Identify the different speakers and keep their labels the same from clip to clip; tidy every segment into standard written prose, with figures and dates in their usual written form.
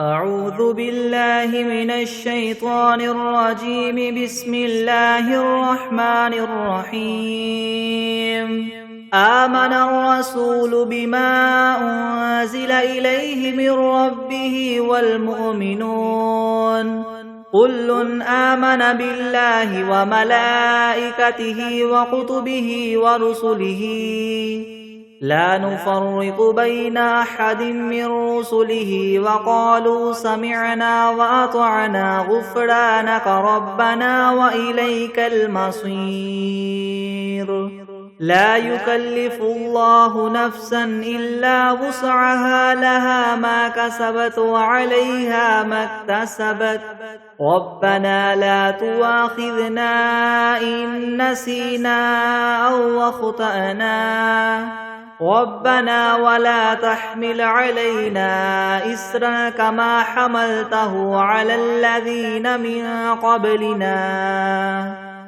Speaker 1: أعوذ بالله من الشيطان الرجيم. بسم الله الرحمن الرحيم. آمن الرسول بما أنزل إليه من ربه والمؤمنون كل آمن بالله وملائكته وكتبه ورسله لا نفرق بين أحد من رسله وقالوا سمعنا وأطعنا غفرانك ربنا وإليك المصير. لا يكلف الله نفسا إلا وسعها لها ما كسبت وعليها ما اكتسبت ربنا لا تؤاخذنا إن نسينا أو أخطأنا ربنا ولا تحمل علينا إسرا كما حملته على الذين من قبلنا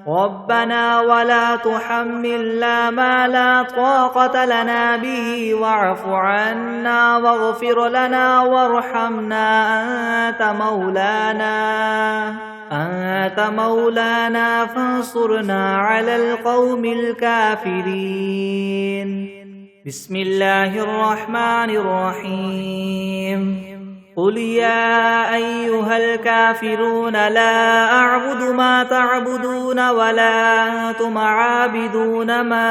Speaker 1: ربنا ولا تحملنا ما لا طاقة لنا به واعف عنا واغفر لنا وارحمنا أنت مولانا فانصرنا على القوم الكافرين. بسم الله الرحمن الرحيم. قل يا أيها الكافرون لا أعبد ما تعبدون ولا أنتم عابدون ما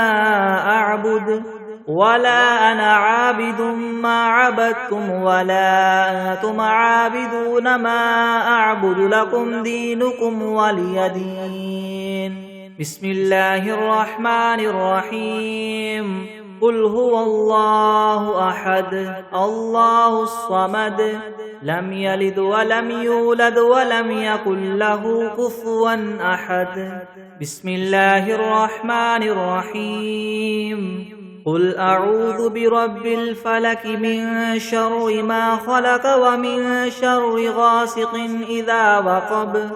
Speaker 1: أعبد ولا أنا عابد ما عبدتم ولا أنتم عابدون ما أعبد لكم دينكم ولي دين. بسم الله الرحمن الرحيم. قل هو الله أحد الله الصمد لم يلد ولم يولد ولم يكن له كفوا أحد. بسم الله الرحمن الرحيم. قل أعوذ برب الفلك من شر ما خلق ومن شر غاسق إذا وقب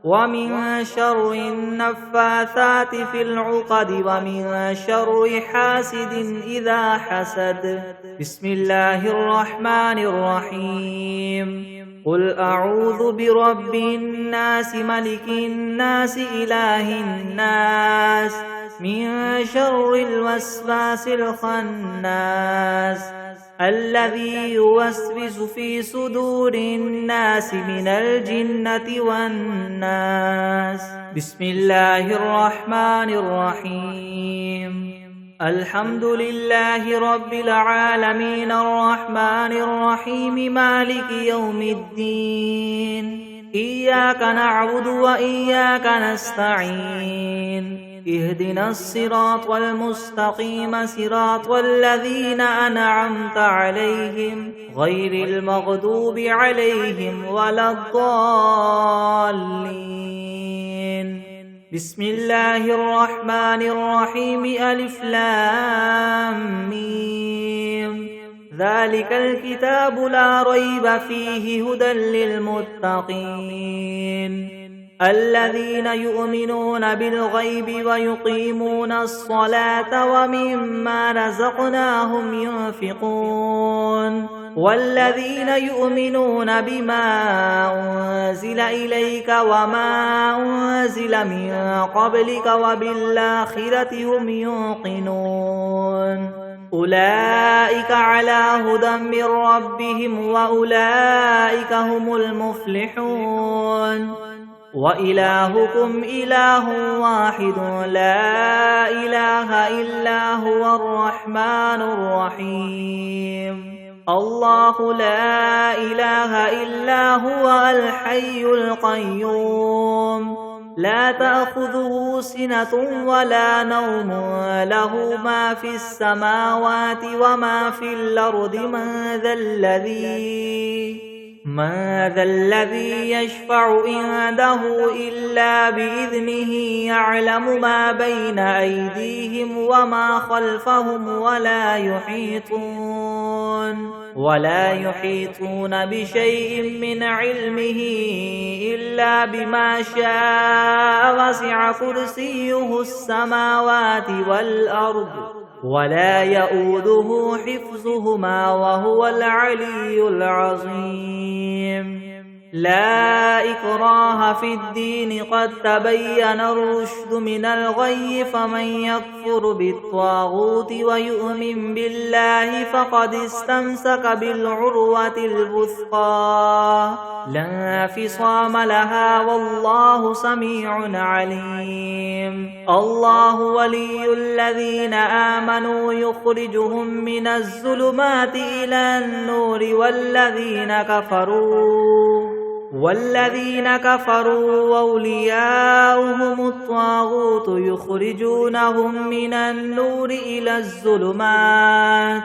Speaker 1: ومن شر النفاثات في العقد ومن شر حاسد إذا حسد. بسم الله الرحمن الرحيم. قل أعوذ برب الناس ملك الناس إله الناس من شر الوسواس الخناس الذي يوسوس في صدور الناس من الجنة والناس. بسم الله الرحمن الرحيم. الحمد لله رب العالمين الرحمن الرحيم مالك يوم الدين. إياك نعبد وإياك نستعين. اهدنا الصراط المستقيم صراط الذين أنعمت عليهم غير المغضوب عليهم ولا الضالين. بسم الله الرحمن الرحيم. ألف لام ميم. ذلك الكتاب لا ريب فيه هدى للمتقين الذين يؤمنون بالغيب ويقيمون الصلاة ومما رزقناهم ينفقون والذين يؤمنون بما أنزل إليك وما أنزل من قبلك وبالآخرة هم يوقنون أولئك على هدى من ربهم وأولئك هم المفلحون. وإلهكم إله واحد لا إله إلا هو الرحمن الرحيم. الله لا إله إلا هو الحي القيوم لا تأخذه سنة ولا نوم له ما في السماوات وما في الأرض. من ذا الذي يشفع عنده إلا بإذنه يعلم ما بين أيديهم وما خلفهم ولا يحيطون بشيء من علمه إلا بما شاء وسع كرسيه السماوات والأرض ولا يؤوده حفظهما وهو العلي العظيم. لا إكراه في الدين قد تبين الرشد من الغي فمن يكفر بالطاغوت ويؤمن بالله فقد استمسك بالعروة الوثقى لا انفصام لها والله سميع عليم الله ولي الذين آمنوا يخرجهم من الظلمات إلى النور والذين كفروا أولياؤهم الطاغوت يخرجونهم من النور إلى الظلمات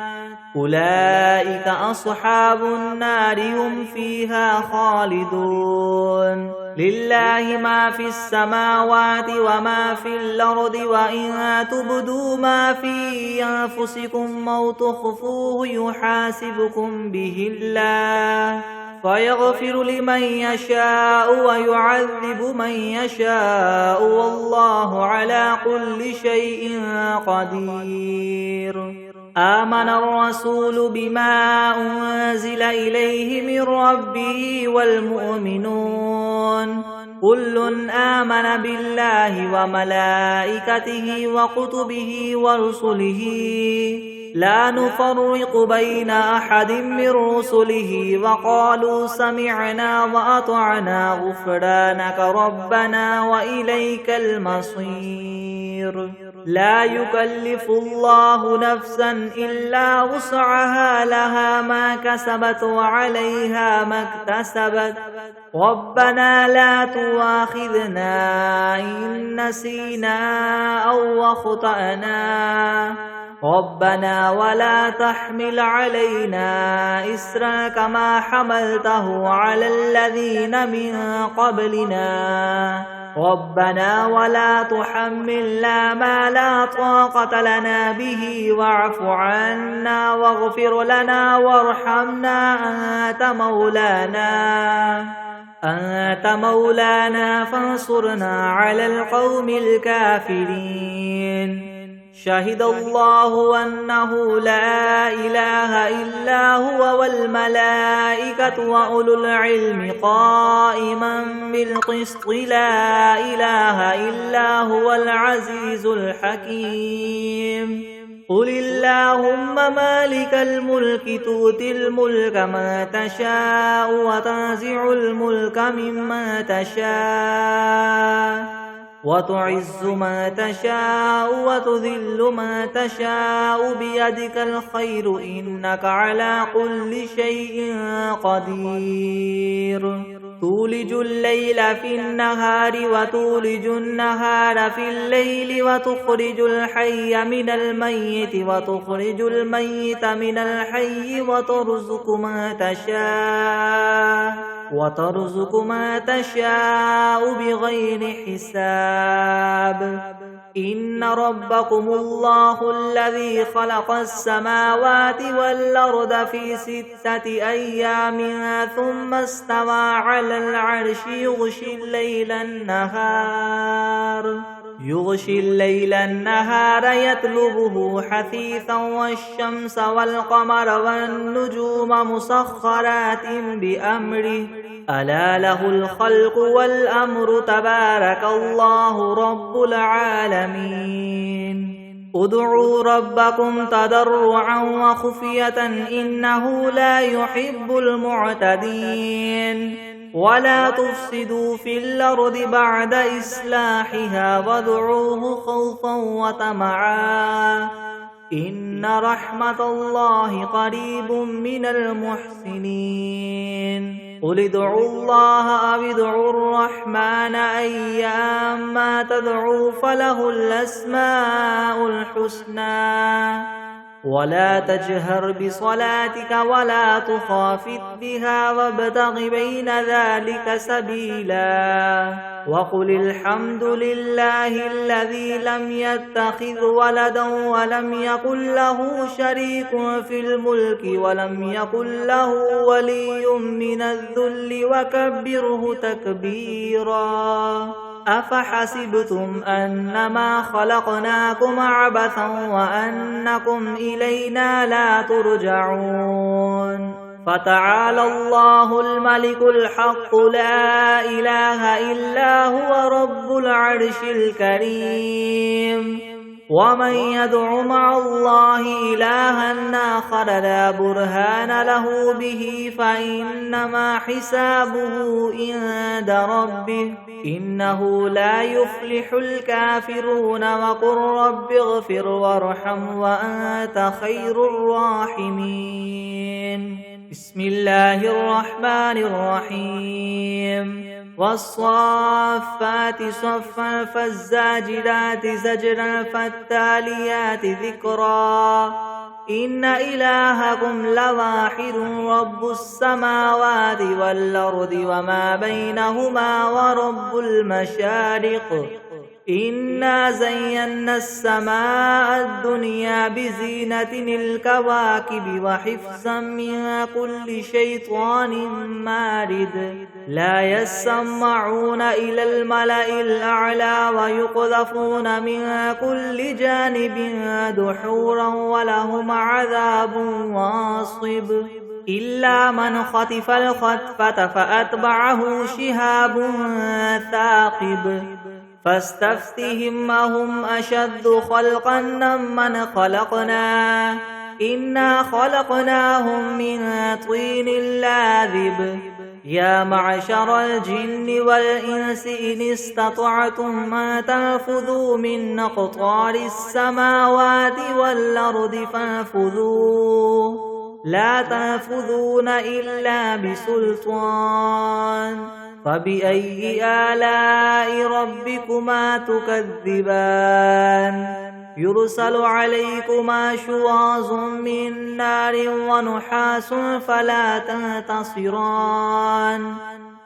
Speaker 1: أولئك أصحاب النار هم فيها خالدون لله ما في السماوات وما في الأرض وإن تبدوا ما في أنفسكم أو تخفوه يحاسبكم به الله فيغفر لمن يشاء ويعذب من يشاء والله على كل شيء قدير آمن الرسول بما أنزل إليه من ربه والمؤمنون كل آمن بالله وملائكته وكتبه ورسله لا نفرق بين أحد من رسله وقالوا سمعنا وأطعنا غفرانك ربنا وإليك المصير لا يكلف الله نفسا إلا وسعها لها ما كسبت وعليها ما اكتسبت ربنا لا تؤاخذنا إن نسينا أو أخطأنا ربنا ولا تحمل علينا إسرا كما حملته على الذين من قبلنا ربنا ولا تحملنا ما لا طاقة لنا به واعف عنا واغفر لنا وارحمنا أنت مولانا فانصرنا على القوم الكافرين شهد الله أنه لا إله إلا هو والملائكة وأولو العلم قائما بالقسط لا إله إلا هو العزيز الحكيم قل اللهم مالك الملك تؤتي الملك ما تشاء وتنزع الملك ممن تشاء وتعز ما تشاء وتذل ما تشاء بيدك الخير إنك على كل شيء قدير تولج الليل في النهار وتولج النهار في الليل وتخرج الحي من الميت وتخرج الميت من الحي وترزق ما تشاء بغير حساب إن ربكم الله الذي خلق السماوات والأرض في 6 أيام ثم استوى على العرش يغشي الليل النهار يطلبه حثيثا والشمس والقمر والنجوم مسخرات بأمره ألا له الخلق والأمر تبارك الله رب العالمين ادعوا ربكم تضرعا وخفية إنه لا يحب المعتدين ولا تفسدوا في الأرض بعد إصلاحها وادعوه خوفا وطمعا إن رحمة الله قريب من المحسنين قل ادعوا الله أو ادعوا الرحمن أيما تدعوا فله الأسماء الحسنى ولا تجهر بصلاتك ولا تخافت بها وابتغ بين ذلك سبيلا وقل الحمد لله الذي لم يتخذ ولدا ولم يكن له شريك في الملك ولم يكن له ولي من الذل وكبره تكبيرا أفحسبتم أنما خلقناكم عبثا وأنكم إلينا لا ترجعون فتعالى الله الملك الحق لا إله إلا هو رب العرش الكريم. ومن يدع مع الله إلها آخر لا برهان له به فإنما حسابه عند ربه إنه لا يفلح الكافرون. وقل رب اغفر وارحم وأنت خير الراحمين. بسم الله الرحمن الرحيم. والصافات صفا فالزاجرات زجرا فالتاليات ذكرا. إن إلهكم لواحد رب السماوات والأرض وما بينهما ورب المشارق. إنا زينا السماء الدنيا بزينة الكواكب وحفظا من كل شيطان مارد. لا يسمعون إلى الملأ الأعلى ويقذفون من كل جانب دحورا ولهم عذاب واصب. إلا من خطف الخطفة فأتبعه شهاب ثاقب. فاستفتهم أهم أشد خلقا ممن خلقنا إنا خلقناهم من طين لاذب. يا معشر الجن والإنس إن استطعتم أن تنفذوا من أقطار السماوات والأرض فانفذوا لا تنفذون إلا بسلطان. فبأي آلاء ربكما تكذبان؟ يرسل عليكما شواظ من نار ونحاس فلا تنتصران.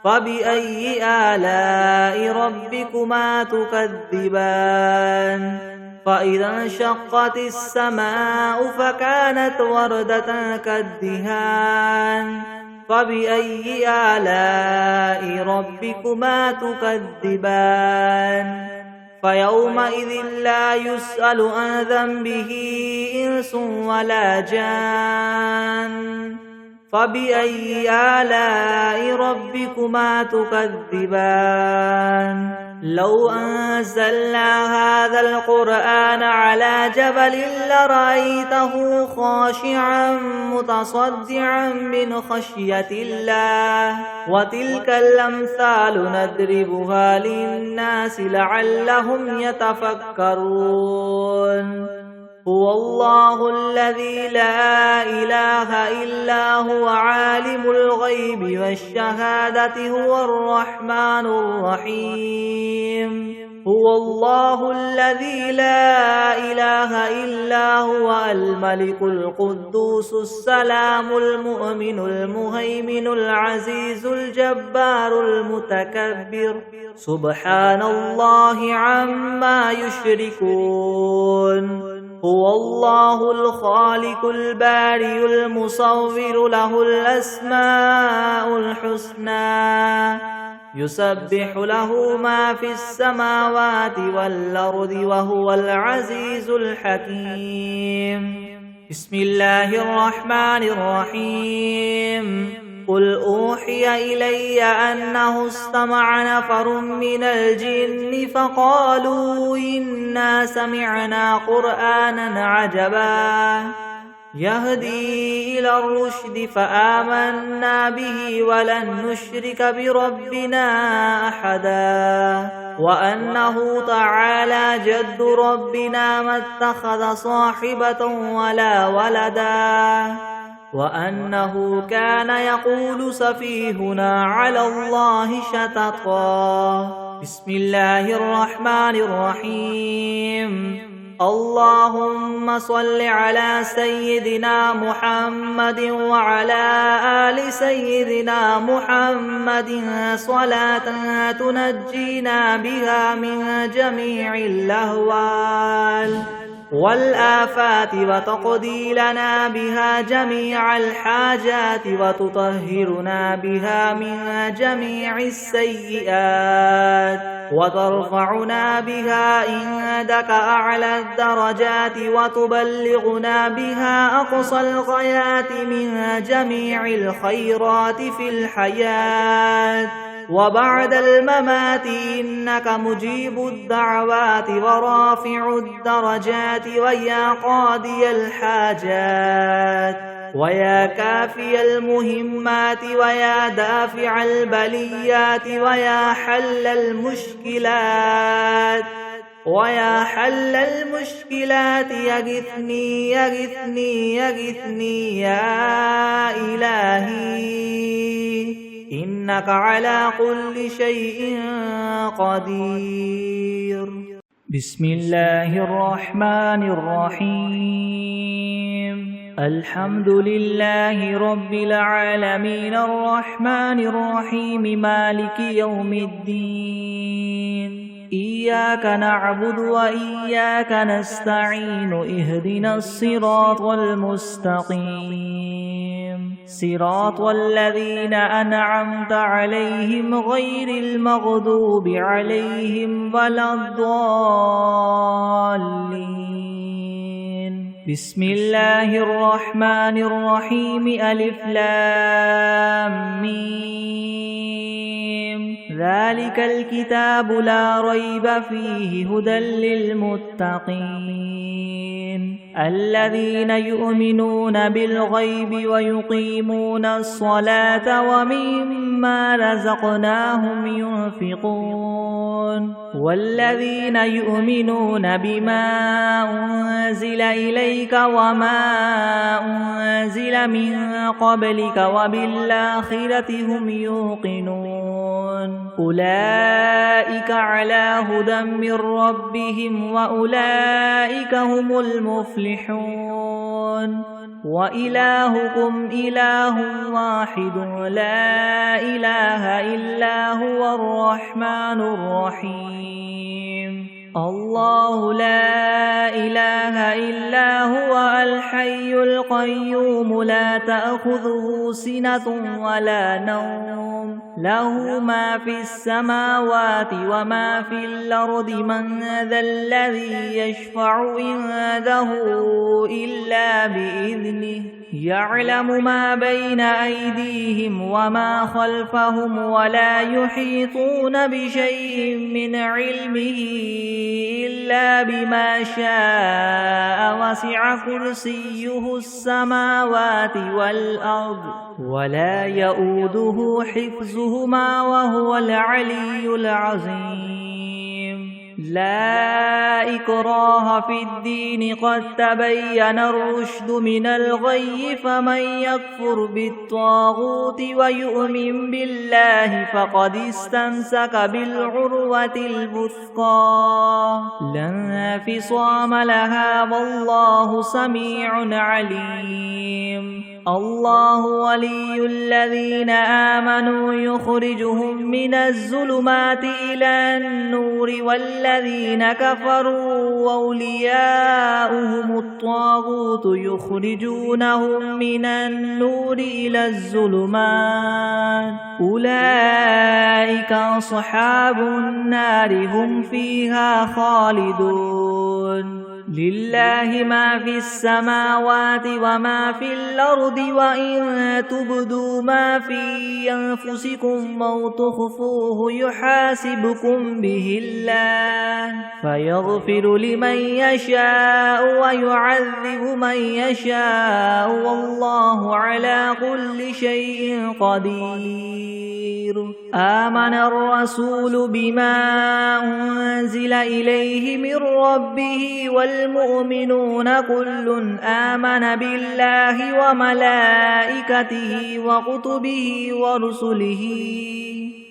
Speaker 1: فبأي آلاء ربكما تكذبان؟ فإذا انشقت السماء فكانت وردة كالدهان. فبأي آلاء ربكما تكذبان؟ فيومئذ لا يسأل عن ذنبه إنس ولا جان. فبأي آلاء ربكما تكذبان؟ لو أنزلنا هذا القرآن على جبل لرأيته خاشعا متصدعا من خشية الله. وتلك الأمثال نضربها للناس لعلهم يتفكرون. هو الله الذي لا إله إلا هو عالم الغيب والشهادة هو الرحمن الرحيم. هو الله الذي لا إله إلا هو الملك القدوس السلام المؤمن المهيمن العزيز الجبار المتكبر. سبحان الله عما يشركون. هو الله الخالق البارئ المصور له الأسماء الحسنى. يسبح له ما في السماوات والأرض وهو العزيز الحكيم. بسم الله الرحمن الرحيم. قل أوحي إلي أنه استمع نفر من الجن فقالوا إنا سمعنا قرآنا عجبا يهدي إلى الرشد فآمنا به ولن نشرك بربنا أحدا. وأنه تعالى جد ربنا ما اتخذ صاحبة ولا ولدا. وأنه كان يقول سفيهنا على الله شططا. بسم الله الرحمن الرحيم. اللهم صل على سيدنا محمد وعلى آل سيدنا محمد صلاة تنجينا بها من جميع الأهوال والآفات وتقضي لنا بها جميع الحاجات وتطهرنا بها من جميع السيئات وترفعنا بها عندك أعلى الدرجات وتبلغنا بها أقصى الغايات من جميع الخيرات في الحياة وبعد الممات إنك مجيب الدعوات ورافع الدرجات ويا قاضي الحاجات ويا كافي المهمات ويا دافع البليات ويا حل المشكلات يغثني يغثني يغثني يا إلهي إنك على كل شيء قدير. بسم الله الرحمن الرحيم. الحمد لله رب العالمين الرحمن الرحيم مالك يوم الدين. إياك نعبد وإياك نستعين اهدنا الصراط المستقيم صراط الذين أنعمت عليهم غير المغضوب عليهم ولا الضالين. بسم الله الرحمن الرحيم ألف لام ميم ذلك الكتاب لا ريب فيه هدى للمتقين الذين يؤمنون بالغيب ويقيمون الصلاة ومما رزقناهم ينفقون والذين يؤمنون بما أنزل إليك وما أنزل من قبلك وبالآخرة هم يوقنون أولئك على هدى من ربهم وأولئك هم المفلحون. وإلهكم إله واحد لا إله إلا هو الرحمن الرحيم. الله لا إله إلا هو الحي القيوم لا تأخذه سنة ولا نوم له ما في السماوات وما في الأرض من ذا الذي يشفع عنده إلا بإذنه يعلم ما بين أيديهم وما خلفهم ولا يحيطون بشيء من علمه إلا بما شاء وسع كرسيه السماوات والأرض ولا يؤوده حفظهما وهو العلي العظيم. لا إكراه في الدين قد تبين الرشد من الغي فمن يكفر بالطاغوت ويؤمن بالله فقد استمسك بالعروة الوثقى لا انفصام لها والله سميع عليم. الله ولي الذين آمنوا يخرجهم من الظلمات إلى النور والذين كفروا أولياؤهم الطاغوت يخرجونهم من النور إلى الظلمات أولئك أصحاب النار هم فيها خالدون. لله ما في السماوات وما في الأرض وإن تبدوا ما في أنفسكم أو تخفوه يحاسبكم به الله فيغفر لمن يشاء ويعذب من يشاء والله على كل شيء قدير. آمن الرسول بما أنزل إليه من ربه والمؤمنون كل آمن بالله وملائكته وكتبه ورسله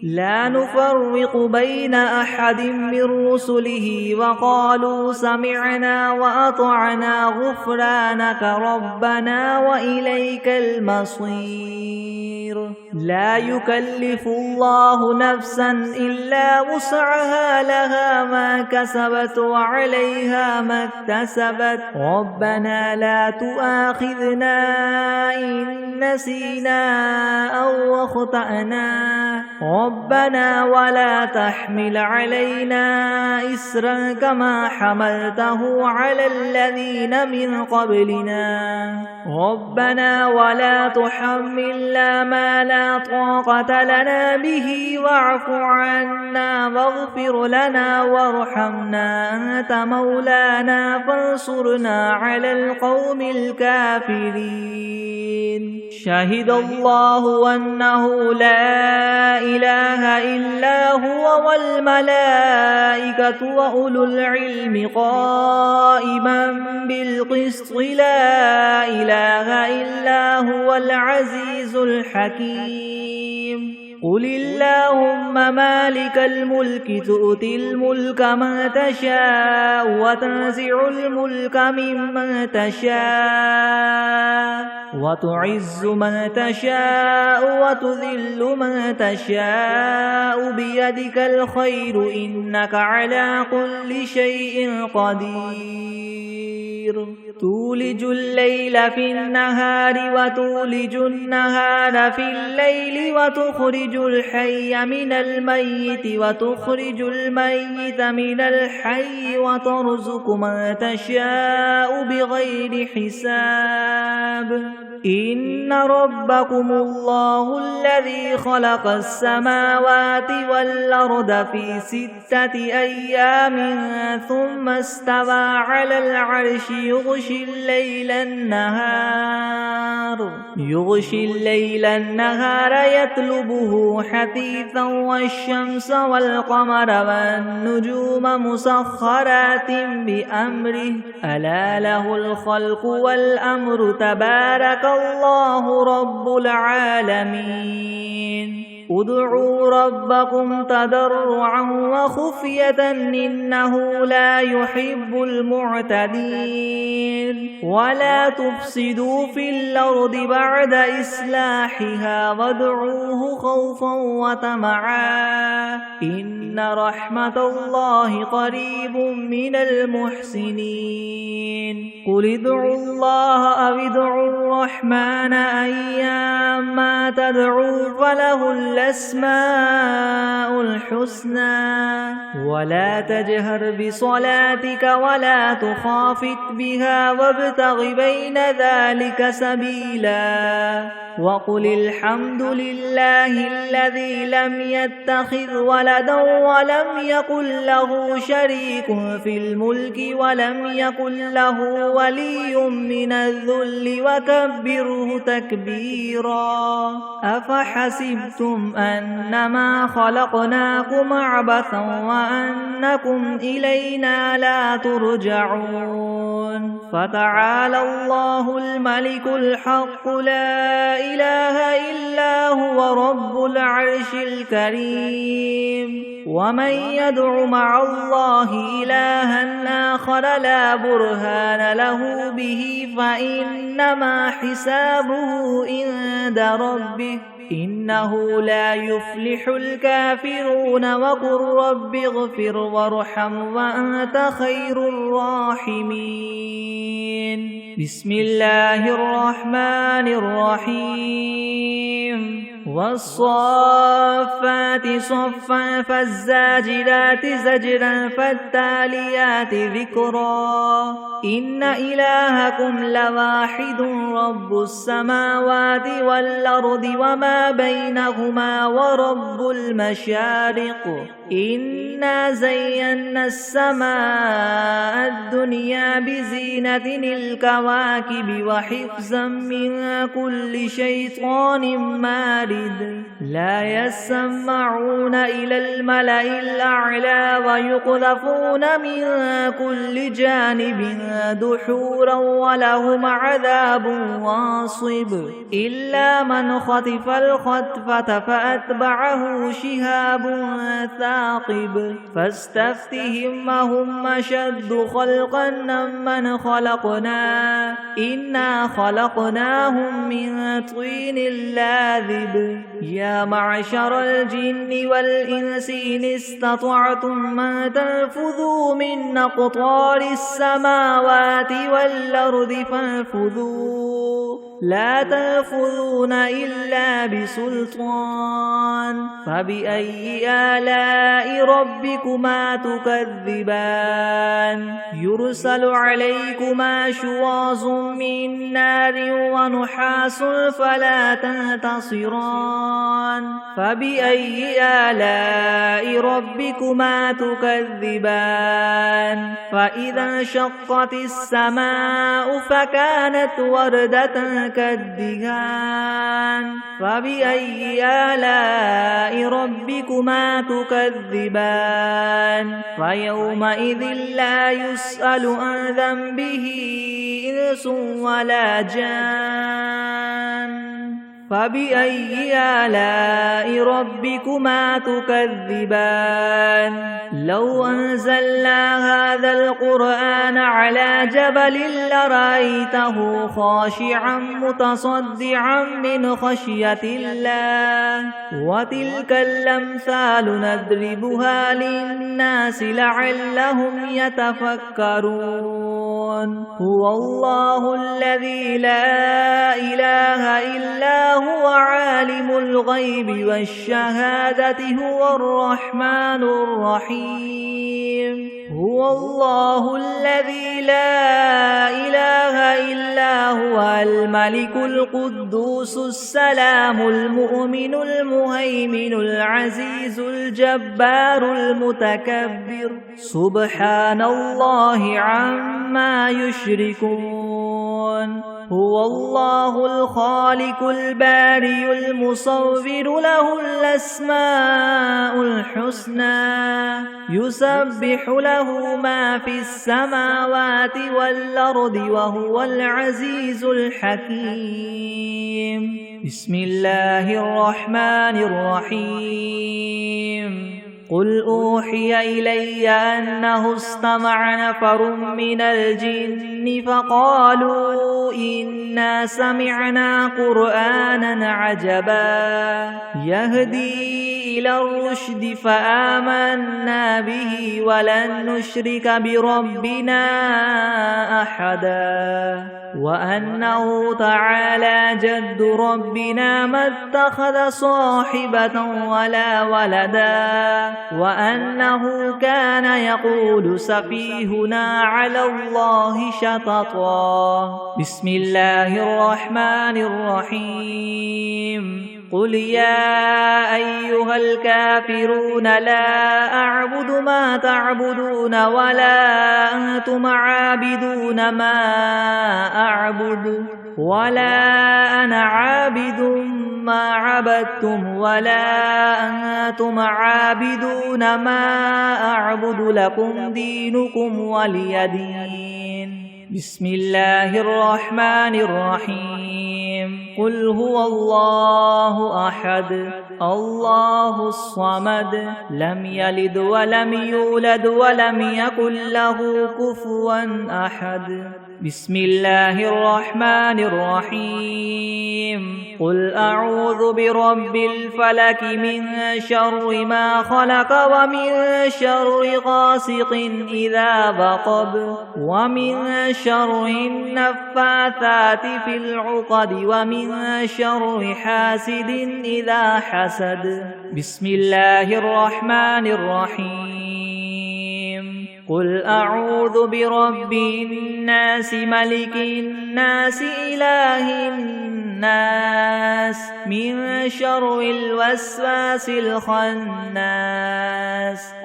Speaker 1: لا نفرق بين أحد من رسله وقالوا سمعنا وأطعنا غفرانك ربنا وإليك المصير لا يكلف الله نفسا إلا وسعها لها ما كسبت وعليها ما اكتسبت ربنا لا تؤاخذنا إن نسينا أو أخطأنا ربنا ولا تحمل علينا إسرا كما حملته على الذين من قبلنا ربنا ولا تحملنا ما لا طاقة لنا به واعف عنا واغفر لنا وارحمنا أنت مولانا فانصرنا على القوم الكافرين شهد الله أنه لا إله إلا هو والملائكة وأولو العلم قائما بالقسط لا إله إلا هو العزيز الحكيم قل اللهم مالك الملك تؤتي الملك من تشاء وتنزع الملك ممن تشاء وتعز من تشاء وتذل من تشاء بيدك الخير إنك على كل شيء قدير تولج الليل في النهار وتولج النهار في الليل وتخرج الحي من الميت وتخرج الميت من الحي وترزق من تشاء بغير حساب إن ربكم الله الذي خلق السماوات والأرض في 6 أيام ثم استوى على العرش يغشي الليل النهار يطلبه حثيثا والشمس والقمر والنجوم مسخرات بأمره ألا له الخلق والأمر تبارك الله رب العالمين ادعوا ربكم تضرعا وخفية إنه لا يحب المعتدين ولا تفسدوا في الأرض بعد إصلاحها وادعوه خوفا وطمعا إن رحمة الله قريب من المحسنين قل ادعوا الله أو ادعوا الرحمن أيما تدعوا فله الأسماء الحسنى ولا تجهر بصلاتك ولا تخافت بها وابتغ بين ذلك سبيلا وقل الحمد لله الذي لم يتخذ ولدا ولم يكن له شريك في الملك ولم يكن له ولي من الذل وكبره تكبيرا أفحسبتم أنما خلقناكم عبثا وأنكم إلينا لا ترجعون فتعالى الله الملك الحق لا إله إلا هو رب العرش الكريم ومن يدع مع الله إلها آخر لا برهان له به فإنما حسابه عند ربه إنه لا يفلح الكافرون وقل رب اغفر وارحم وأنت خير الراحمين بسم الله الرحمن الرحيم والصافات صفا فالزاجرات زجرا فالتاليات ذكرا إن إلهكم لواحد رب السماوات والأرض وما بينهما ورب المشارق إنا زينا السماء الدنيا بزينة الكواكب وحفظا من كل شيطان مارد شاهد لا يسمعون إلى الملأ الأعلى ويقذفون من كل جانب دحورا ولهم عذاب واصب إلا من خطف الخطفة فأتبعه شهاب ثاقب فاستفتهم أهم أشد خلقا ممن خلقنا إنا خلقناهم من طين لاذب يا معشر الجن والإنس إن استطعتم أن تنفذوا من أقطار السماوات والأرض فانفذوا لا تنفذون إلا بسلطان فبأي آلاء ربكما تكذبان يرسل عليكما شواظ من نار ونحاس فلا تنتصران فبأي آلاء ربكما تكذبان فإذا انشقت السماء فكانت وردة كالدهان فبأي آلاء ربكما تكذبان فيومئذ لا يسأل عن ذنبه إنس ولا جان فبأي آلاء ربكما تكذبان لو أنزلنا هذا القرآن على جبل لرأيته خاشعا متصدعا من خشية الله وتلك الأمثال نضربها للناس لعلهم يتفكرون هو الله الذي لا إله إلا هو عالم الغيب والشهادة هو الرحمن الرحيم هو الله الذي لا إله إلا هو الملك القدوس السلام المؤمن المهيمن العزيز الجبار المتكبر سبحان الله عما يشركون هو الله الخالق البارئ المصور له الأسماء الحسنى يسبح له ما في السماوات والأرض وهو العزيز الحكيم بسم الله الرحمن الرحيم قل أوحي إلي أنه استمع نفر من الجن فقالوا إنا سمعنا قرآنا عجبا يهدي إلى الرشد فآمنا به ولن نشرك بربنا أحدا وأنه تعالى جد ربنا ما اتخذ صاحبة ولا ولدا وأنه كان يقول سفيهنا على الله شططا بسم الله الرحمن الرحيم قل يا أيها الكافرون لا أعبد ما تعبدون ولا أنتم عابدون ما أعبد ولا أنا عابد ما عبدتم ولا أنتم عابدون ما أعبد لكم دينكم ولي دين بسم الله الرحمن الرحيم قل هو الله أحد الله الصمد لم يلد ولم يولد ولم يكن له كفوا أحد بسم الله الرحمن الرحيم قل أعوذ برب الفلك من شر ما خلق ومن شر غاسق إذا وقب ومن شر النفاثات في العقد ومن شر حاسد إذا حسد بسم الله الرحمن الرحيم قل أعوذ برب الناس ملك الناس إله الناس من شر الوسواس الخناس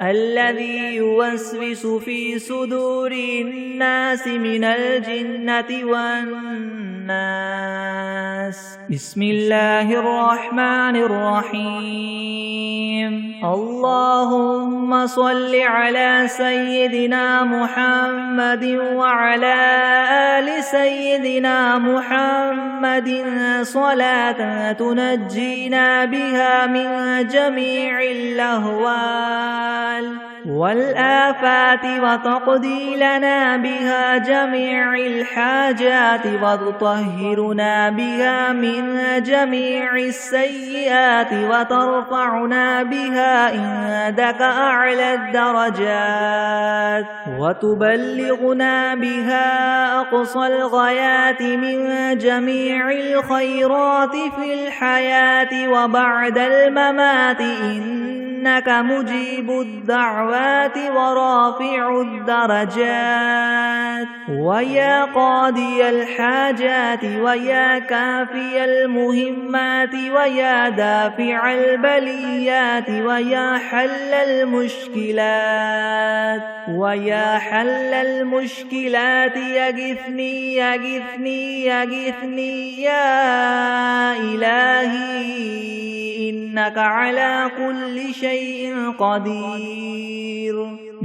Speaker 1: الذي يوسوس في صدور الناس من الجنة والناس الناس. بسم الله الرحمن الرحيم. اللهم صل على سيدنا محمد وعلى آل سيدنا محمد صلاة تنجينا بها من جميع الأهوال والآفات وتقضي لنا بها جميع الحاجات وتطهرنا بها من جميع السيئات وترفعنا بها عندك أعلى الدرجات وتبلغنا بها أقصى الغايات من جميع الخيرات في الحياة وبعد الممات إنك مجيب الدعوات ورافع الدرجات ويا قاضي الحاجات ويا كافي المهمات ويا دافع البليات ويا حل المشكلات يغثني يا إلهي إنك على كل شيء قدير.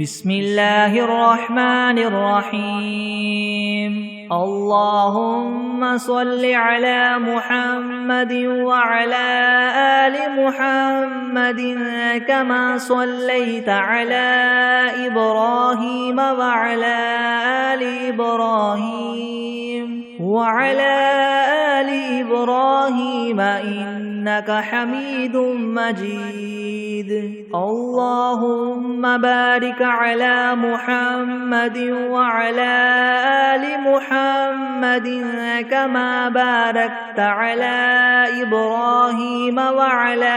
Speaker 1: بسم الله الرحمن الرحيم. اللهم صل على محمد وعلى آل محمد كما صليت على إبراهيم وعلى آل وعلى آل إبراهيم إنك حميد مجيد. اللهم بارك على محمد وعلى آل محمد كما باركت على إبراهيم وعلى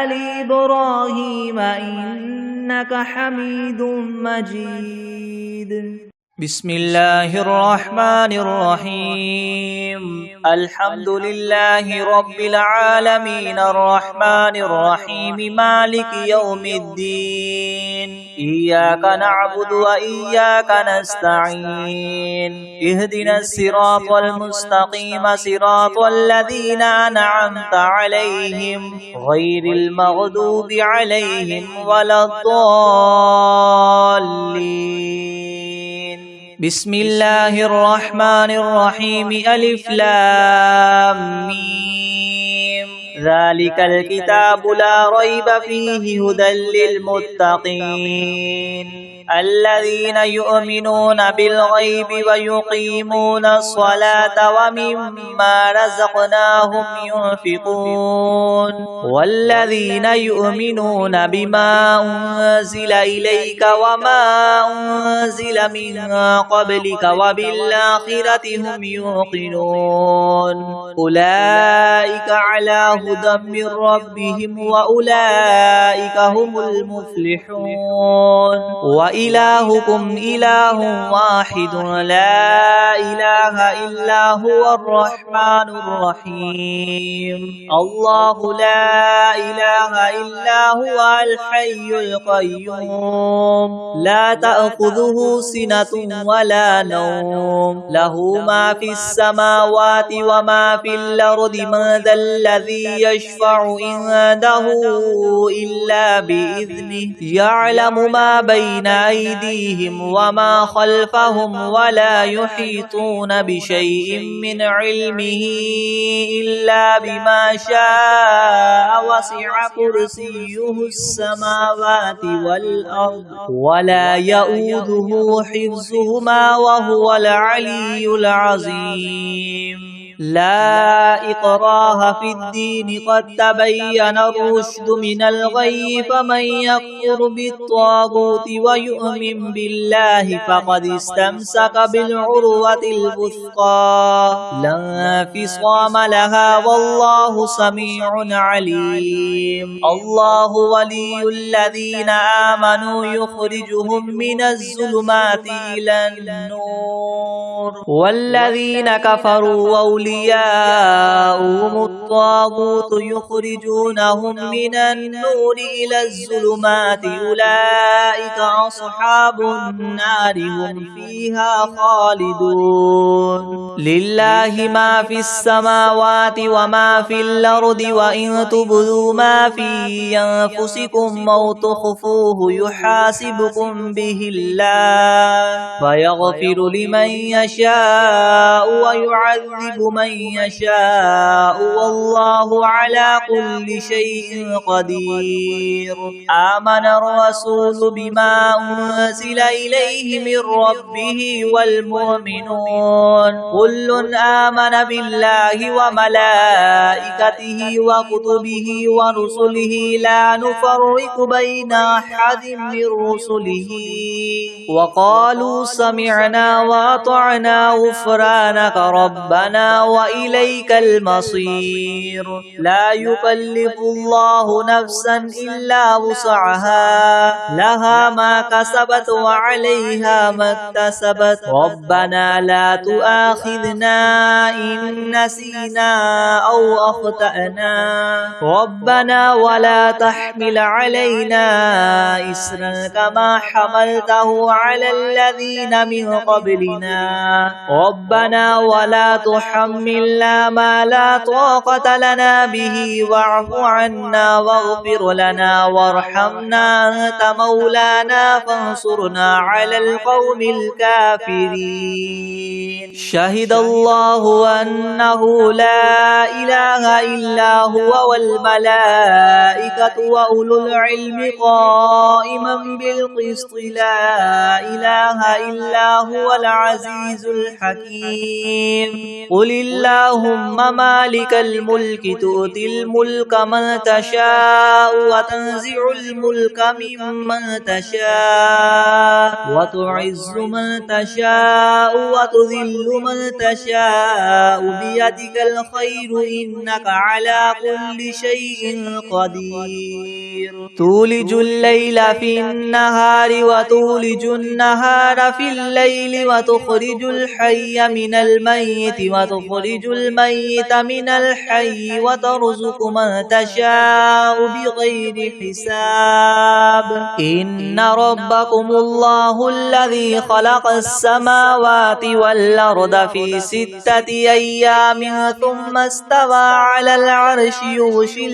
Speaker 1: آل إبراهيم إنك حميد مجيد.
Speaker 2: بسم الله الرحمن الرحيم. الحمد لله رب العالمين الرحمن الرحيم مالك يوم الدين. إياك نعبد وإياك نستعين. اهدنا الصراط المستقيم صراط الذين أنعمت عليهم غير المغضوب عليهم ولا الضالين. بسم الله الرحمن الرحيم. ألف لام ميم. ذلك الكتاب لا ريب فيه هدى للمتقين الذين يؤمنون بالغيب ويقيمون الصلاة ومما رزقناهم ينفقون والذين يؤمنون بما أنزل إليك وما أنزل من قبلك وبالآخرة هم يوقنون أولئك على هدى من ربهم وأولئك هم المفلحون. وإلهكم إله واحد لا إله إلا هو الرحمن الرحيم. الله لا إله إلا هو الحي القيوم لا تأخذه سنة ولا نوم له ما في السماوات وما في الأرض. من ذا الذي يشفع عنده إلا بإذنه يعلم ما بين أيديهم وما خلفهم ولا يحيطون بشيء من علمه إلا بما شاء وسع كرسيه السماوات والأرض ولا يؤوده حفظهما وهو العلي العظيم. لا إكراه في الدين قد تبين الرشد من الغي فمن يكفر بالطاغوت ويؤمن بالله فقد استمسك بالعروة الوثقى لا انفصام لها والله سميع عليم. الله ولي الذين آمنوا يخرجهم من الظلمات إلى النور والذين كفروا أولياء أولياؤهم الطاغوت يخرجونهم من النور إلى الظلمات أولئك أصحاب النار هم فيها خالدون لله ما في السماوات وما في الأرض وإن تبدوا ما في أنفسكم أو تخفوه يحاسبكم به الله فيغفر لمن يشاء ويعذب من يشاء والله على كل شيء قدير آمن الرسول بما أنزل إليه من ربه والمؤمنون كل آمن بالله وملائكته وكتبه ورسله لا نفرق بين أحد من رسله وقالوا سمعنا وأطعنا غفرانك ربنا وإليك المصير لا يكلف الله نفسا إلا وسعها لها ما كسبت وعليها ما اكتسبت ربنا لا تؤاخذنا إن نسينا أو أخطأنا ربنا ولا تحمل علينا إسرا كما حملته على الذين من قبلنا ربنا ولا تحملنا ما لا طاقة لنا به واعف عنا واغفر لنا وارحمنا أنت مولانا فانصرنا على القوم الكافرين شهد الله أنه لا إله إلا هو والملائكة وأولو العلم قائما بالقسط لا إله إلا هو العزيز الحكيم قل اللهم مالك الملك تؤتي الملك من تشاء وتنزع الملك ممن تشاء وتعز من تشاء وتذل من تشاء بيدك الخير إنك على كل شيء قدير تولج الليل في النهار وتولج النهار في الليل وتخرج الحي من الميت وتخرج الميت من الحي وترزق من تشاء بغير حساب إن ربكم الله الذي خلق السماوات والأرض في 6 أيام ثم استوى على العرش يغشي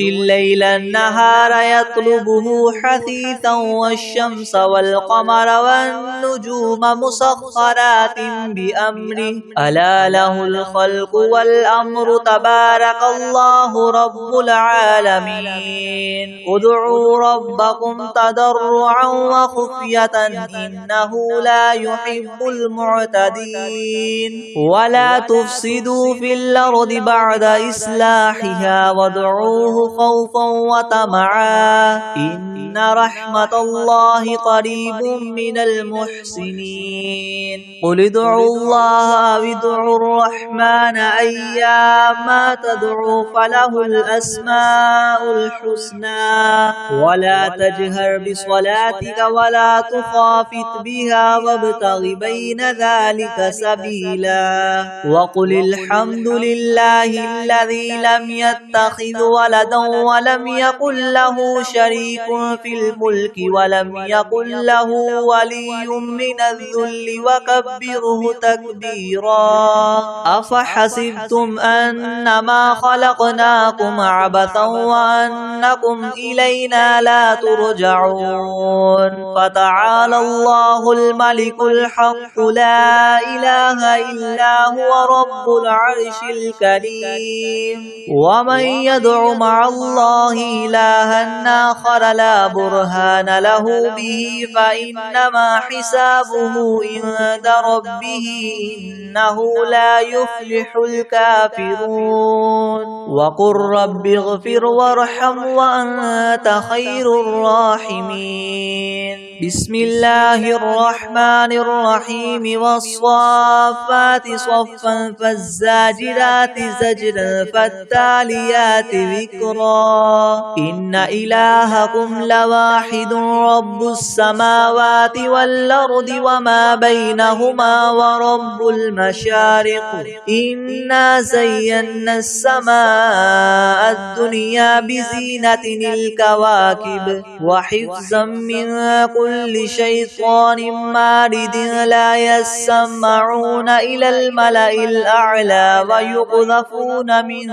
Speaker 2: الليل النهار يطلبه حثيثا والشمس والقمر والنجوم مسخرات بأمره ألا له الخلق والأمر تبارك الله رب العالمين ادعوا ربكم تضرعا وخفية إنه لا يحب المعتدين ولا تفسدوا في الأرض بعد إصلاحها وادعوه خوفا وطمعا إن رحمة الله قريب من المحسنين قل ادعوا الله أو ادعوا الرحمن أيما تدعوا فله الأسماء الحسنى ولا تجهر بصلاتك ولا تخافت بها وابتغ بين ذلك سبيلا وقل الحمد لله الذي لم يتخذ ولدا ولم يكن له شريك في الملك ولم يكن له ولي من الذل وكبره تكبيرا أفحسبتم أنما خلقناكم عبثا وأنكم إلينا لا ترجعون فتعالى الله الملك الحق لا إله إلا هو رب العرش الكريم ومن يدع مع الله إلها آخر لا برهان له به فإنما حسابه عند ربه إنه لا يفلح الكافرون وقل رب اغفر وارحم وأنت خير الراحمين بسم الله الرحمن الرحيم والصافات صفا فالزاجرات زجرا فالتاليات ذكرا إن إلهكم لواحد رب السماوات والأرض وما بينهما ورب رب المشارق إنا زينا السماء الدنيا بزينة الكواكب وحفظا من كل شيطان مارد لا يسمعون إلى الملأ الأعلى ويقذفون من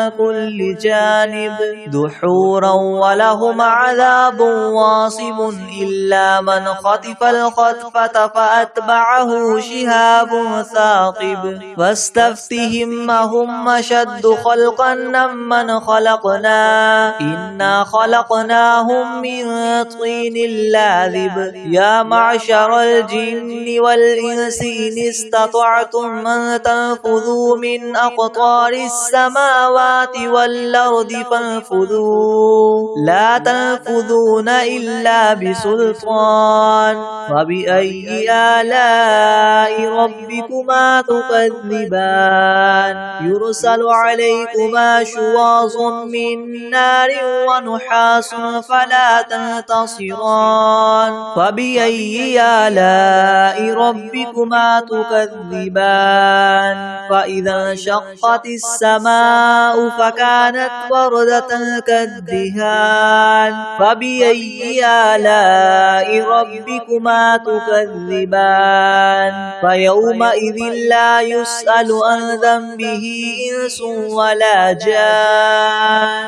Speaker 2: كل جانب دحورا ولهم عذاب واصب إلا من خطف الخطفة فأتبعه شهاب ثاقب واستفتهم هم أشد خلقا ممن خلقنا إنا خلقناهم من طين لاذب يا معشر الجن والإنس إن استطعتم أن تنفذوا من أقطار السماوات والأرض فانفذوا لا تنفذون إلا بسلطان فبأي آلاء ربكما تكذبان يرسل عليكما شواظ من نار ونحاس فلا تنتصران فبأي آلاء ربكما تكذبان فإذا انشقت السماء فكانت وردة كالدهان فبأي آلاء ربكما تكذبان فيومئذ لا يسأل عن ذنبه إنس ولا جان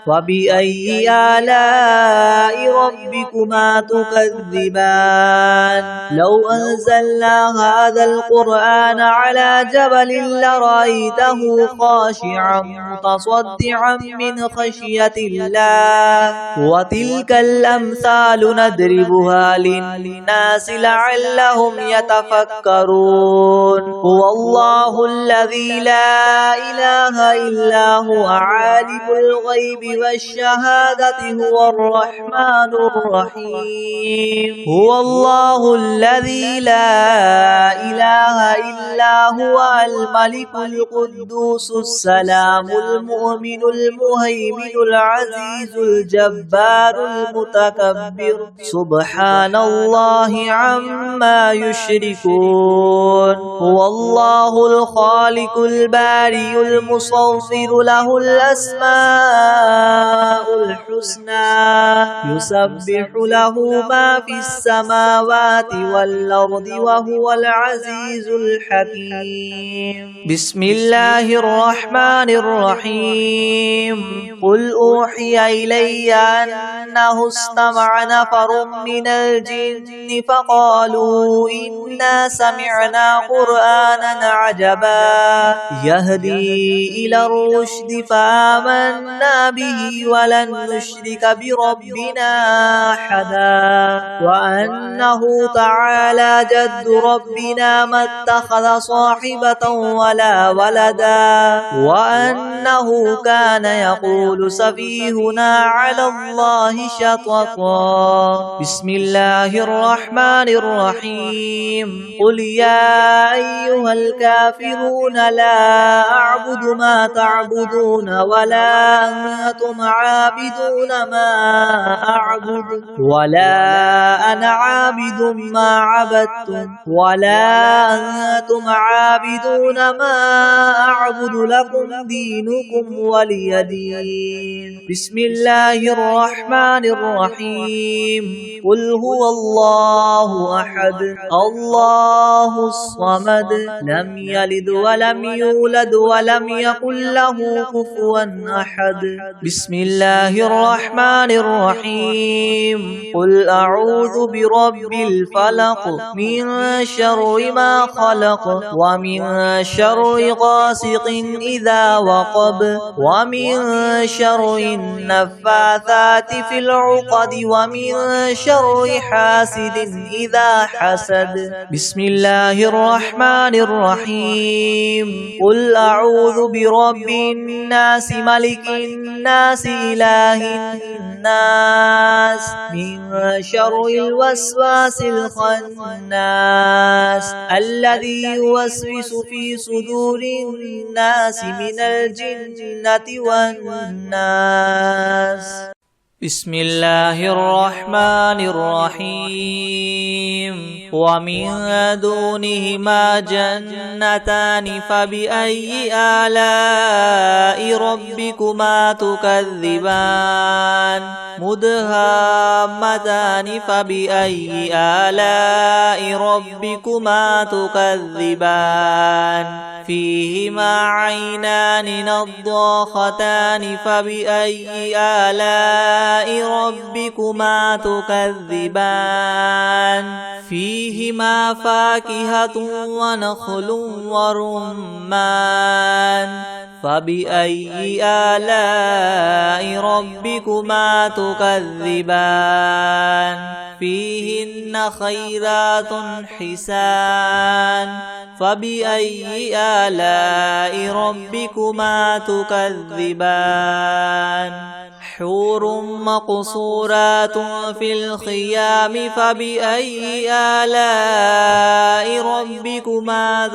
Speaker 2: فبأي آلاء ربكما تكذبان لو أنزلنا هذا القرآن على جبل لرأيته خاشعا متصدعا من خشية الله وتلك الأمثال نضربها للناس لعلهم يتفكرون هو الله الذي لا إله إلا هو عالم الغيب والشهادة هو الرحمن الرحيم هو الله الذي لا إله إلا هو الملك القدوس السلام المؤمن المهيمن العزيز الجبار المتكبر سبحان الله عما يشركون هو الله الخالق البارئ المصور له الأسماء الحسنى يسبح له ما في السماوات والأرض وهو العزيز الحكيم بسم الله الرحمن الرحيم قل أوحي إلي أنه استمع نفر من الجن فقالوا إنا سمعنا قرآنا عجبا يهدي إلى الرشد فآمنا به ولن نشرك بربنا أحدا وأنه تعالى جد ربنا ما اتخذ صاحبة ولا ولدا وأنه كان يقول سفيهنا على الله شططا بسم الله الرحمن الرحيم قل يا أيها الكافرون لا أعبد ما تعبدون ولا أنتم عابدون ما أعبد ولا أنا عابد ما عبدتم ولا أنتم عابدون ما أعبد لكم دينكم ولي دين بسم الله الرحمن الرحيم قل هو الله أحد الله الصمد لم يلد ولم يولد ولم يكن له كفوا أحد بسم الله الرحمن الرحيم قل أعوذ برب الفلق من شر ما خلق ومن شر غاسق إذا وقب ومن شر النفاثات في العقد ومن شر حاسد إذا حسد بسم الله الرحمن الرحيم قل أعوذ برب الناس ملك الناس إله الناس من شر الوسواس الخناس الذي يوسوس في صدور الناس من الجنة والناس بسم الله الرحمن الرحيم ومن دونهما جنتان فبأي آلاء ربكما تكذبان مدهامتان فبأي آلاء ربكما تكذبان فيهما عينان نضاختان فبأي آلاء ربكما تكذبان فيهما فاكهة ونخل ورمان فبأي آلاء ربكما تكذبان فيهن خيرات حسان فبأي آلاء ربكما تكذبان حور مقصورات في الخيام فبأي آلاء ربكما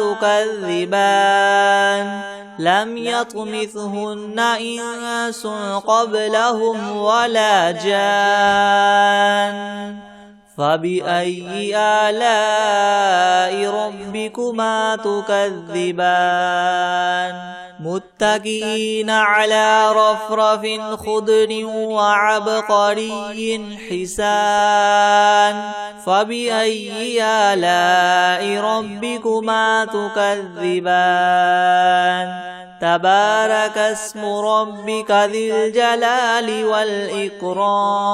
Speaker 2: تكذبان لم يطمثهن إنس قبلهم ولا جان فبأي آلاء ربكما تكذبان متكئين على رفرف خضر وعبقري حسان فبأي آلاء ربكما تكذبان تبارك اسم ربك ذي الجلال والإكرام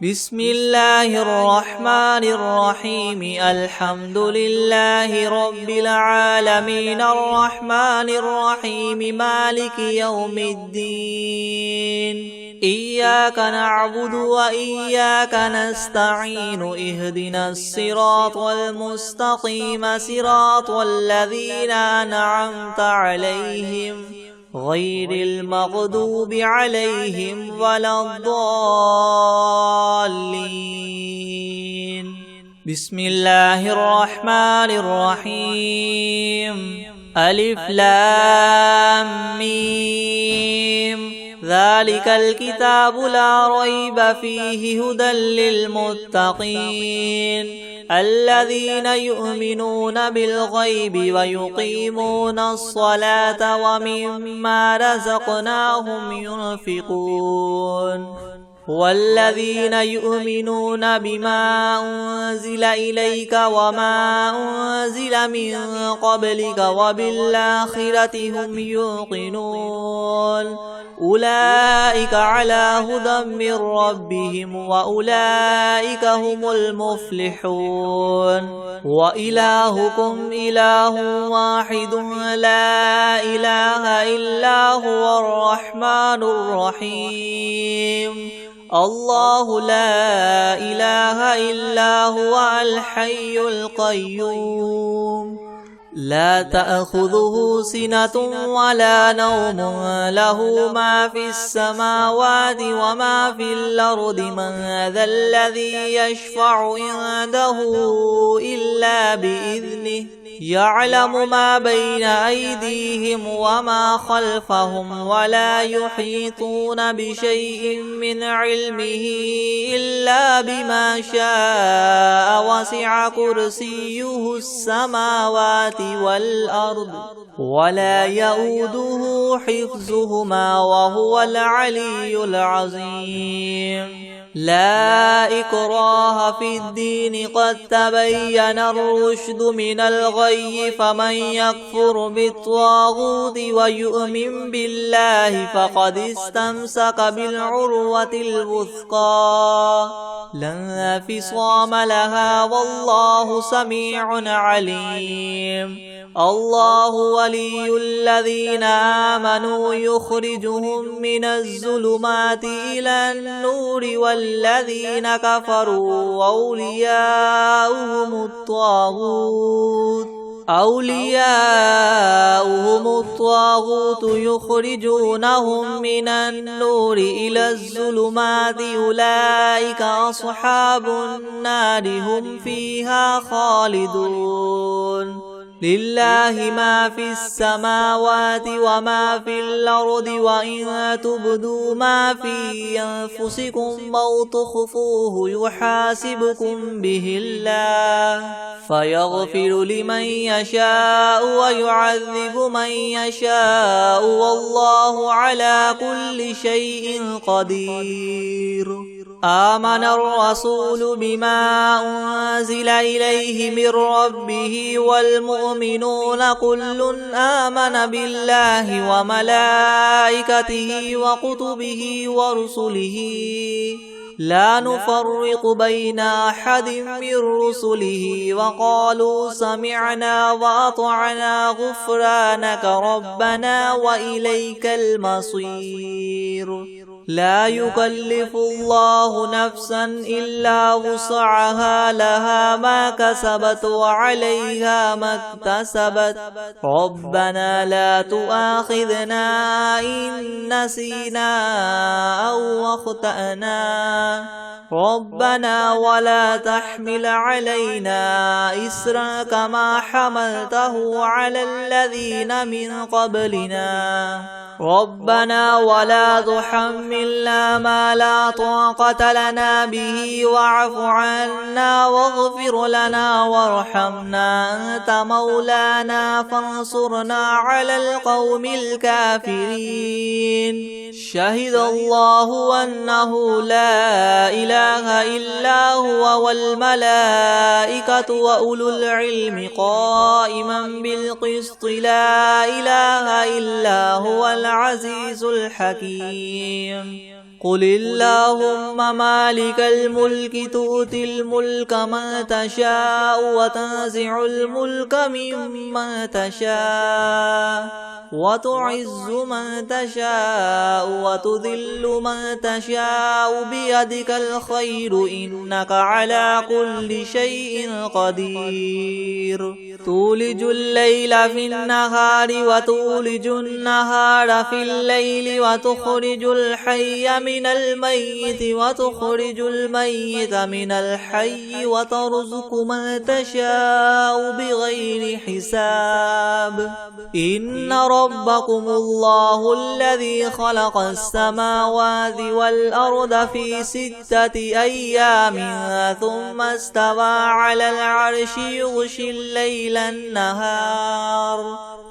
Speaker 2: بسم الله الرحمن الرحيم الحمد لله رب العالمين الرحمن الرحيم مالك يوم الدين إياك نعبد وإياك نستعين اهدنا الصراط المستقيم صراط الذين أنعمت عليهم غير المغضوب عليهم ولا الضالين بسم الله الرحمن الرحيم ألف لام ميم ذلك الكتاب لا ريب فيه هدى للمتقين الذين يؤمنون بالغيب ويقيمون الصلاة ومما رزقناهم ينفقون والذين يؤمنون بما أنزل إليك وما أنزل من قبلك وبالآخرة هم يوقنون أولئك على هدى من ربهم وأولئك هم المفلحون وإلهكم إله واحد لا إله إلا هو الرحمن الرحيم الله لا إله إلا هو الحي القيوم لا تأخذه سنة ولا نوم له ما في السماوات وما في الأرض من ذا الذي يشفع عنده إلا بإذنه يعلم ما بين أيديهم وما خلفهم ولا يحيطون بشيء من علمه إلا بما شاء وسع كرسيه السماوات والأرض ولا يؤوده حفظهما وهو العلي العظيم لا إكراه في الدين قد تبين الرشد من الغي فمن يكفر بالطاغوت ويؤمن بالله فقد استمسك بالعروة الوثقى لا انفصام لها والله سميع عليم الله ولي الذين آمنوا يخرجهم من الظلمات إلى النور والذين كفروا أولياؤهم الطاغوت يخرجونهم من النور إلى الظلمات أولئك أصحاب النار هم فيها خالدون لله ما في السماوات وما في الأرض وإن تبدوا ما في أنفسكم أو تخفوه يحاسبكم به الله فيغفر لمن يشاء ويعذب من يشاء والله على كل شيء قدير. آمن الرسول بما أنزل إليه من ربه والمؤمنون كل آمن بالله وملائكته وكتبه ورسله لا نفرق بين أحد من رسله وقالوا سمعنا وأطعنا غفرانك ربنا وإليك المصير. لا يكلف الله نفسا إلا وسعها لها ما كسبت وعليها ما اكتسبت ربنا لا تؤاخذنا إن نسينا أو أخطأنا ربنا ولا تحمل علينا إسرا كما حملته على الذين من قبلنا ربنا ولا تحملنا ما لا طاقة لنا به واعف عنا واغفر لنا وارحمنا أنت مولانا فانصرنا على القوم الكافرين. شهد الله أنه لا إله إلا هو والملائكة وأولو العلم قائما بالقسط لا إله إلا هو العزيز الحكيم. قل اللهم مالك الملك تؤتي الملك من تشاء وتنزع الملك ممن تشاء وتعز من تشاء وتذل من تشاء بيدك الخير إنك على كل شيء قدير. تولج الليل في النهار وتولج النهار في الليل وتخرج الحي من الميت وتخرج الميت من الحي وترزق من تشاء بغير حساب. إن ربكم الله الذي خلق السماوات والأرض في 6 أيام ثم استوى على العرش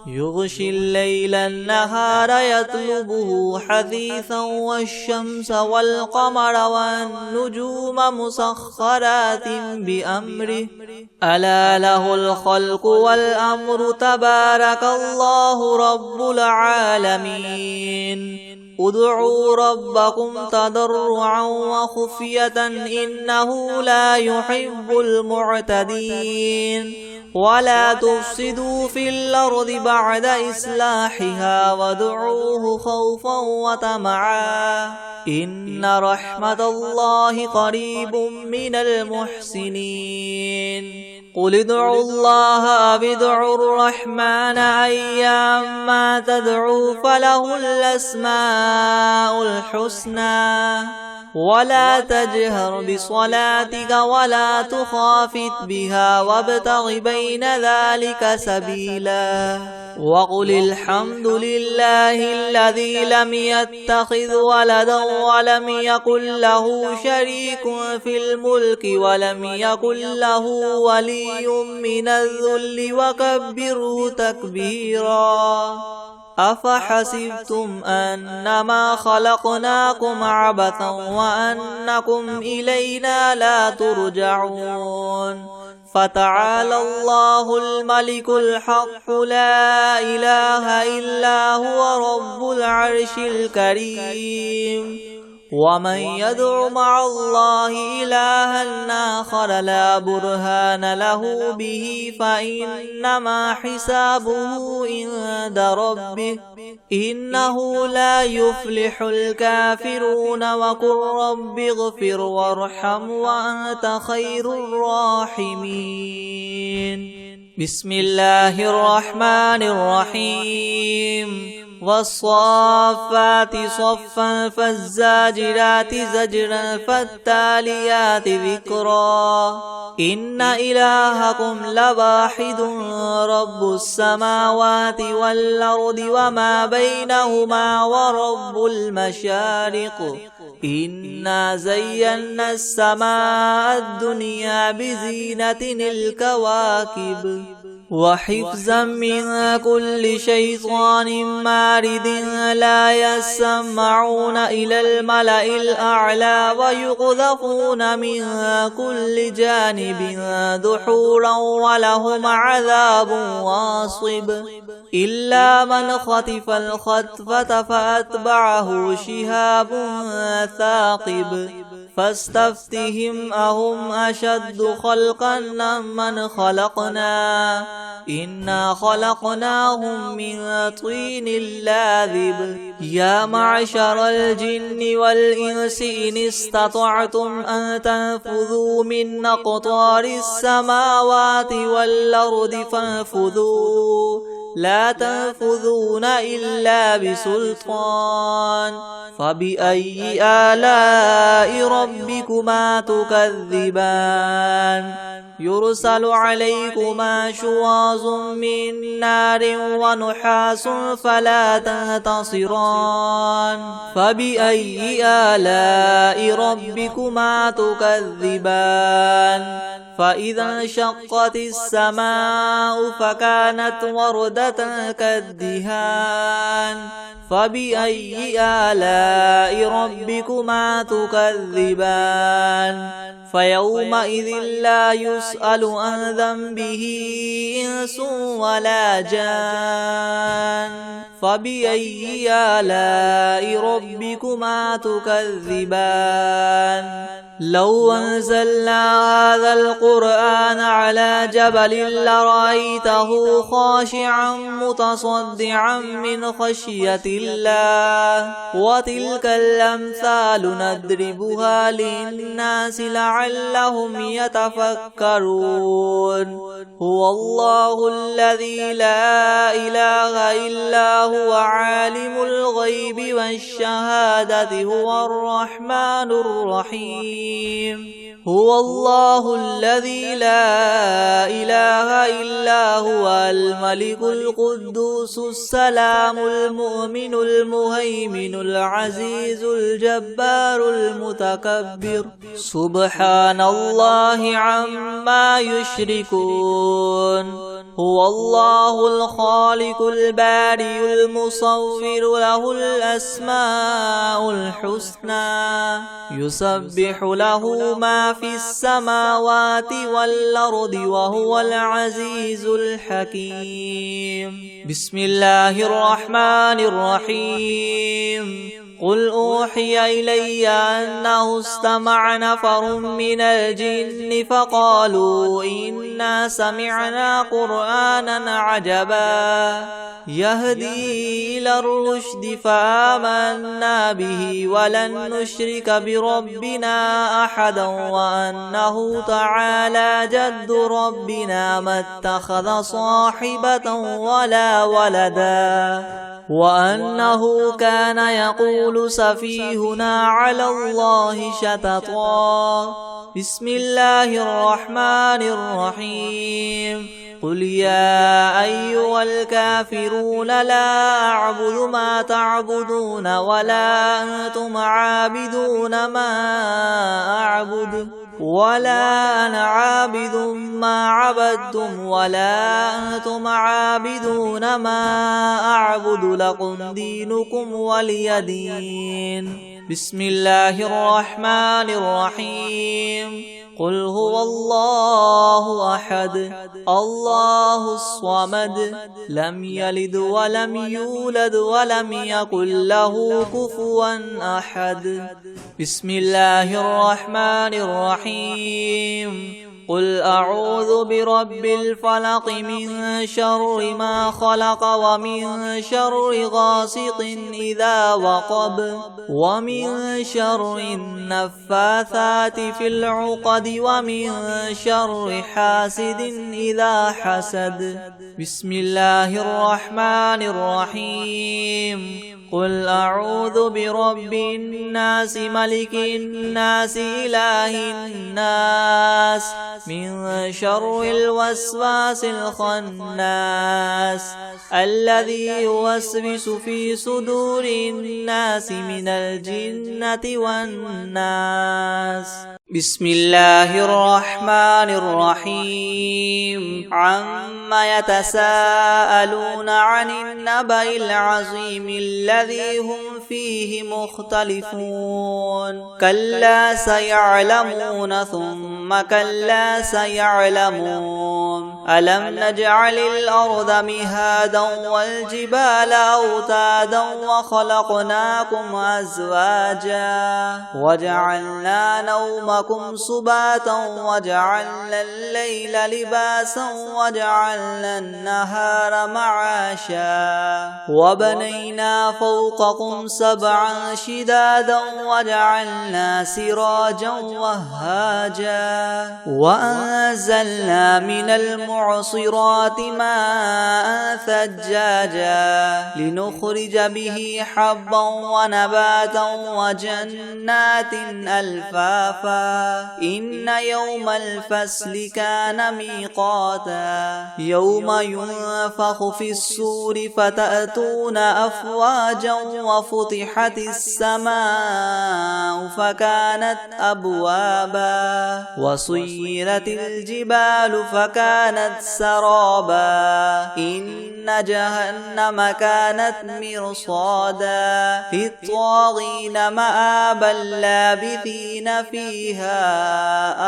Speaker 2: يغشي الليل النهار يطلبه حثيثا والشمس والقمر والنجوم مسخرات بأمره ألا له الخلق والأمر تبارك الله رب العالمين. ادعوا ربكم تضرعا وخفية إنه لا يحب المعتدين. ولا تفسدوا في الأرض بعد إصلاحها وادعوه خوفا وطمعا إن رحمة الله قريب من المحسنين. قل ادعوا الله أو ادعوا الرحمن أيما تدعوا فله الأسماء الحسنى ولا تجهر بصلاتك ولا تخافت بها وابتغ بين ذلك سبيلا. وقل الحمد لله الذي لم يتخذ ولدا ولم يكن له شريك في الملك ولم يكن له ولي من الذل وكبره تكبيرا. أفحسبتم أنما خلقناكم عبثا وأنكم إلينا لا ترجعون. فتعالى الله الملك الحق لا إله إلا هو رب العرش الكريم. ومن يدع مع الله إلها آخر لا برهان له به فإنما حسابه عند ربه إنه لا يفلح الكافرون. وقل رب اغفر وارحم وأنت خير الراحمين. بسم الله الرحمن الرحيم. والصافات صفا فالزاجرات زجرا فالتاليات ذكرا إن إلهكم لواحد رب السماوات والأرض وما بينهما ورب المشارق إنا زينا السماء الدنيا بزينة الكواكب وحفظا من كل شيطان مارد لا يسمعون إلى الملأ الأعلى ويقذفون من كل جانب دحورا ولهم عذاب واصب إلا من خطف الخطفة فأتبعه شهاب ثاقب فاستفتهم أهم أشد خلقا من خلقنا إنا خلقناهم من طين لاذب يا معشر الجن والإنس إن استطعتم أن تنفذوا من أقطار السماوات والأرض فانفذوا لا تنفذون إلا بسلطان فبأي آلاء ربكما تكذبان يرسل عليكما شواظ من نار ونحاس فلا تنتصران فبأي آلاء ربكما تكذبان فإذا انشقت السماء فكانت وردة كالدهان فبأي آلاء ربكما تكذبان فيومئذ لا يسأل عن ذنبه إنس ولا جان فبأي آلاء ربكما تكذبان لو أنزلنا هذا القرآن على جبل لرأيته خاشعا متصدعا من خشية الله وتلك الأمثال نضربها للناس لعلهم يتفكرون هو الله الذي لا إله إلا هو عالم الغيب والشهادة هو الرحمن الرحيم هو الله الذي لا إله إلا هو الملك القدوس السلام المؤمن المهيمن العزيز الجبار المتكبر سبحان الله عما يشركون هو الله الخالق البارئ المصور له الأسماء الحسنى يسبح له ما في السماوات والأرض وهو العزيز الحكيم بسم الله الرحمن الرحيم قل أوحي إلي أنه استمع نفر من الجن فقالوا إنا سمعنا قرآنا عجبا يهدي إلى الرشد فآمنا به ولن نشرك بربنا أحدا وأنه تعالى جد ربنا ما اتخذ صاحبة ولا ولدا وأنه كان يقول سفيهنا على الله شططا بسم الله الرحمن الرحيم قل يا أيها الكافرون لا أعبد ما تعبدون ولا أنتم عابدون ما أعبد ولا أنا عابد ما عبدتم ولا أنتم عابدون ما أعبد لكم دينكم ولي دين بسم الله الرحمن الرحيم قل هو الله أحد الله الصمد لم يلد ولم يولد ولم يكن له كفوا أحد بسم الله الرحمن الرحيم قل أعوذ برب الفلق من شر ما خلق ومن شر غاسق إذا وقب ومن شر النفاثات في العقد ومن شر حاسد إذا حسد. بسم الله الرحمن الرحيم. قل أعوذ برب الناس ملك الناس إله الناس من شر الوسواس الخناس الذي يوسوس في صدور الناس من الجنة والناس. بسم الله الرحمن الرحيم. عما يتساءلون عن النبأ العظيم الذي هم فيه مختلفون. كلا سيعلمون ثم كلا سيعلمون. ألم نجعل الأرض مهادا والجبال أوتادا وخلقناكم أزواجا وجعلنا نومكم سباتا وجعلنا الليل لباسا وجعلنا النهار معاشا وبنينا فوقكم سبعا شدادا وجعلنا سراجا وهاجا وأنزلنا من المعصرات ماء ثجاجا لنخرج به حبا ونباتا وجنات ألفافا. إن يوم الفصل كان ميقاتا. يوم ينفخ في الصور فتأتون أفواجا وفتحت السماء فكانت أبوابا وسيرت الجبال فكانت سرابا. إن جهنم كانت مرصادا للطاغين مآبا لابثين فيها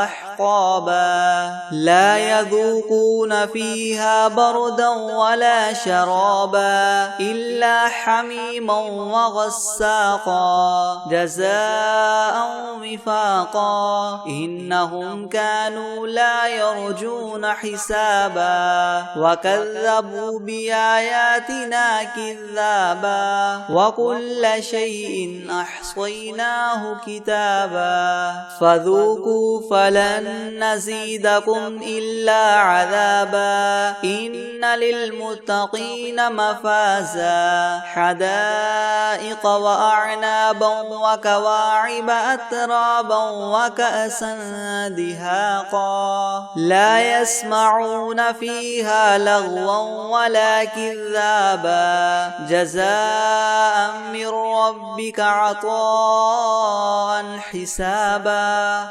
Speaker 2: أحقابا. لا يذوقون فيها بردا ولا شرابا إلا حميما وغساقا جزاء وفاقا. إنهم كانوا لا يرجون حسابا وكذبوا بآياتنا كذابا وكل شيء أحصيناه كتابا. فذوقوا فلن نزيدكم إلا عذابا. إن للمتقين مفازا حدائق وأعنابا وكواعب أترابا وكأسا دهاقا. لا يسمعون فيها لغوا ولا كذابا جزاء من ربك عطاء حسابا.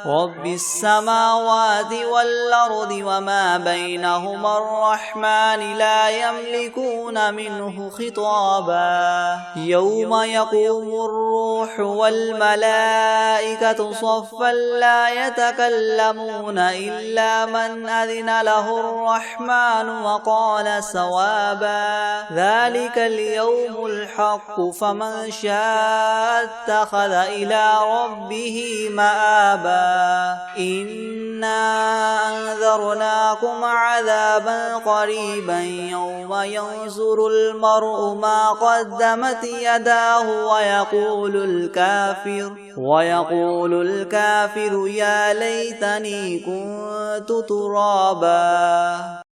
Speaker 2: رب السماوات والأرض وما بينهما الرحمن لا يملكون منه خطابا. يوم يقوم الروح والملائكة صفا لا يتكلمون إلا من أذن له الرحمن وقال صوابا. ذلك اليوم الحق فمن شاء اتخذ إلى ربه مآبا. إنا أنذرناكم عذابا قريبا يوم ينظر المرء ما قدمت يداه ويقول الكافر يا ليتني كنت ترابا.